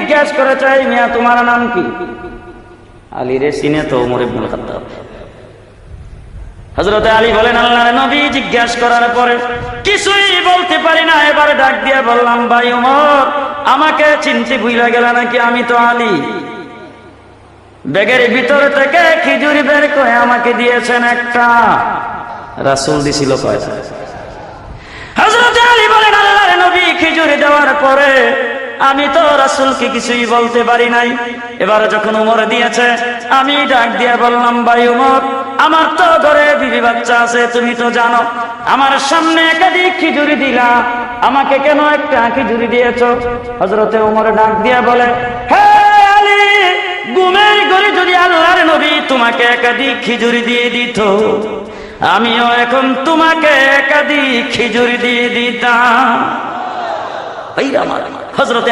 জিজ্ঞাসা করে চাই, মিয়া তোমার নাম কি? আলী রে চিনে তো ওমর ইবনুল খাত্তাব। হযরত আলী বলেন, আল্লাহর নবী জিজ্ঞাসা করার পরে কিছুই বলতে পারি না, এবারে ডাক দিয়ে বললাম, ভাই ওমর, আমাকে চিনতে ভুলে গেল নাকি? আমি তো আলী। ব্যাগের ভিতর থেকে খেজুর বের করে আমাকে দিয়েছেন একটা। রাসূল দিছিল কয়টা? হযরত আলী বলেন, আল্লাহর নবী খেজুর দেওয়ার পরে আমি তো রাসূলকে কিছুই বলতে পারি নাই। এবারে যখন ওমর দিয়েছে, আমি ডাক দিয়ে বললাম, ভাই ওমর, আমার তো ঘরে বিবি বাচ্চা আছে, তুমি তো জানো। আমার সামনে একাধিক খিচুড়ি দিলা, আমাকে কেন একটা খিচুড়ি দিয়েছো? হযরতে ওমর ডাক দিয়ে বলে, হে আলী, ঘুমের ঘরে যদি আল্লাহর নবী তোমাকে একাধিক খিচুড়ি দিয়ে দিত, আমিও এখন তোমাকে একাধিক খিচুড়ি দিয়ে দিতাম। হযরতে